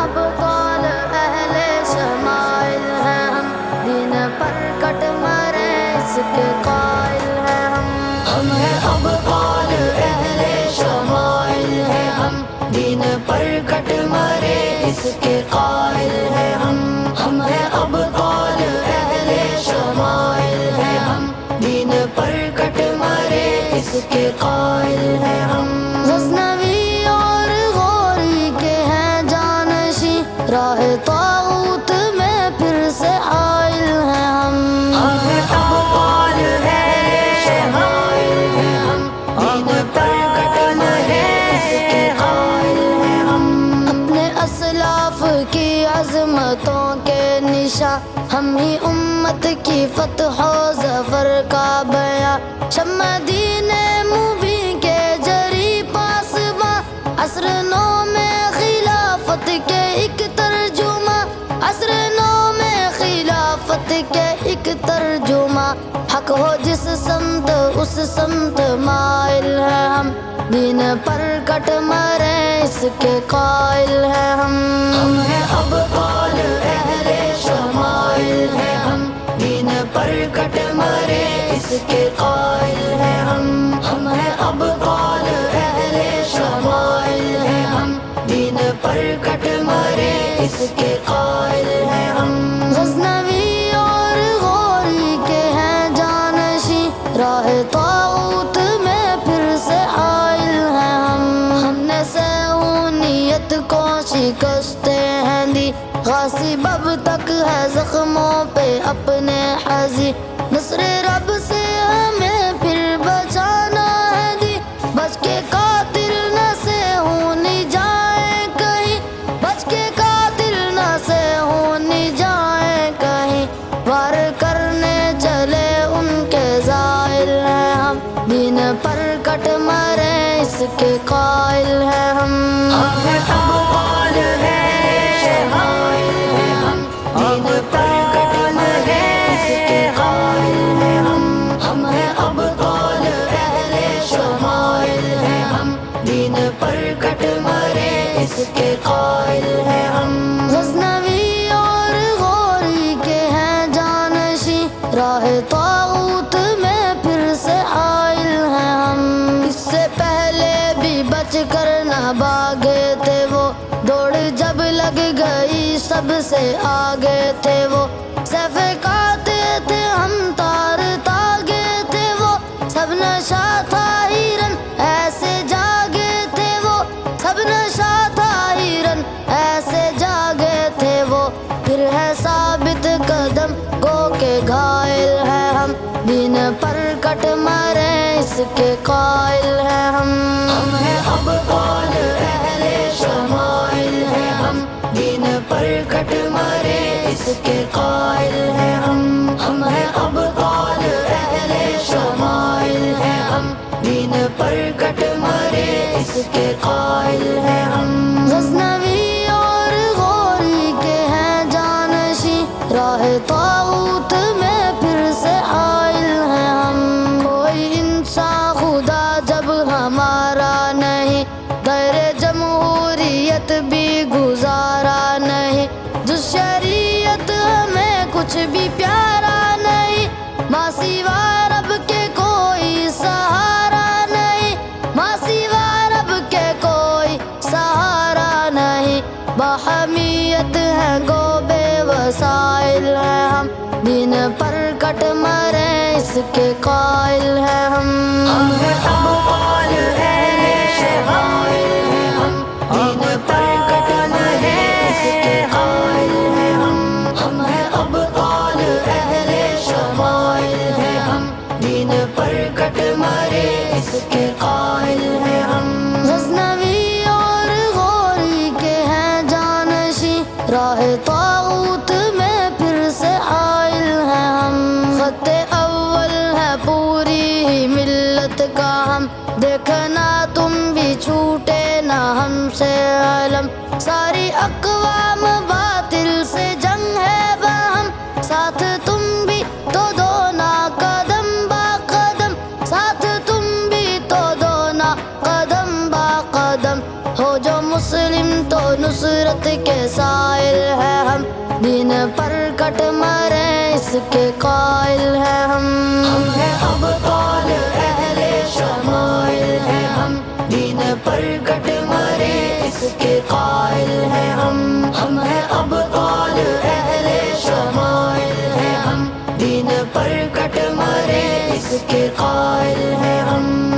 ابطال اہل شمائل ہیں ہم، دین پر کٹ مرے اس کے قائل ہیں ہم ہیں ابطال اہل شمائل ہیں ہم، دین پر کٹ مرے اس کے قائل ہیں ہم ہیں ابطال اہل شمائل ہیں ہم، دین پر کٹ مرے اس کے قائل ہیں ہم غزنوی اور غوری کے ہیں جانشیں، راہ طاغوت میں پھر سے حائل ہیں ہم ہیں ابطال اہل شمائل ہیں ہم، دین پر کٹ مرے اس کے قائل ہیں ہم اپنے اسلاف کی عظمتوں کے نشاں، ہم ہی امت کی فتح و ظفر کا بیاں، شمع دین مبین کے جری پاسباں، عصر نو میں خلافت کے ایک ترجمہ، عصر نو میں خلافت کے ایک ترجمہ، حق ہو جس سمت اس سمت مائل ہیں ہم، دین پر کٹ مرے اس کے قائل ہیں ہم ہیں ابطال اہل شمائل ہیں ہم، دین پر کٹ مرے اس کے قائل ہیں ہم ہیں ابطال اہل شمائل ہیں ہم، دین پر کٹ مرے اس کے قائل ہیں ہم غزنوی اور غوری کے ہیں جانشیں، راہ طاغوت میں پھر سے حائل ہیں ہم نے سہونیت کو شکستیں ہیں دی، غاصب اب تک ہے زخموں پہ اپنے حاضی، نصر رب سے ہمیں پھر بچانا ہے دی، بچ کے قاتل نہ سے ہونی جائیں کہیں، بچ کے قاتل نہ سے ہونی جائیں کہیں، وار کرنے چلے ان کے زائل ہیں ہم، دین پر کٹ مرے اس کے قائل ہیں ہم ہیں ابطال اہل شمائل ہیں ہم، دین پر کٹ مرے اس کے قائل ہیں ہم ہیں ابطال اہل شمائل ہیں ہم، دین پر کٹ مرے اس کے قائل ہیں ہم غزنوی اور غوری کے ہیں جانشیں، راہ طاغوت میں پھر سے حائل ہیں ہم اس سے پہلے بھی بچ کر نہ بھاگے تھے وہ، دوڑ جب لگ گئی سب سے آگے تھے وہ، سیف کاتے تھے ہم تار تاگے تھے وہ، سب نشہ تھا ہیرن ایسے جاگے تھے وہ، سب نشہ تھا ہیرن ایسے جاگے تھے وہ، پھر ہے ثابت قدم گو کے گھائل ہیں ہم، دین پر کٹ مرے اس کے قائل ہیں ہم ہیں ابطال اہل شمائل ہیں ہم، دین پر کٹ مرے اس کے قائل ہیں ہم ہیں ابطال اہل شمائل ہیں ہم، دین پر کٹ مرے اس کے قائل ہیں ہم غزنوی اور غوری کے ہیں جانشیں، راہ طاغوت میں پھر سے حائل ہیں ہم کوئی انسان خدا جب ہمارا نہیں، غیر جمہوریت بھی گزارا نہیں، جس شریعت ہمیں کچھ بھی پیارا نہیں، ماں سوا رب کے کوئی سہارا نہیں، ماں سوا رب کے کوئی سہارا نہیں، باحمیت ہیں گو بے وسائل ہیں ہم، دین پر کٹ مرے اس کے قائل ہیں ہم ہیں ابطال اہل شمائل ہیں ہم، دین پر کٹ مرے اس کے قائل ہیں ہم ہیں ابطال اہل شمائل ہیں ہم، دین پر کٹ مرے اس کے قائل ہیں ہم غزنوی اور غوری کے ہیں جانشیں، راہ طاغوت میں پھر سے حائل ہیں ہم، خط اول ہے پوری ہی ملت کا ہم، ہجرت کے سائل ہے ہم، دین پر کٹ مرے اس کے قائل ہے ہم ہیں ابطال اہل شمائل ہے ہم، دین پر کٹ مرے اس کے قائل ہے ہم ہیں ابطال اہل شمائل ہے ہم، دین پر کٹ مرے اس کے قائل ہے ہم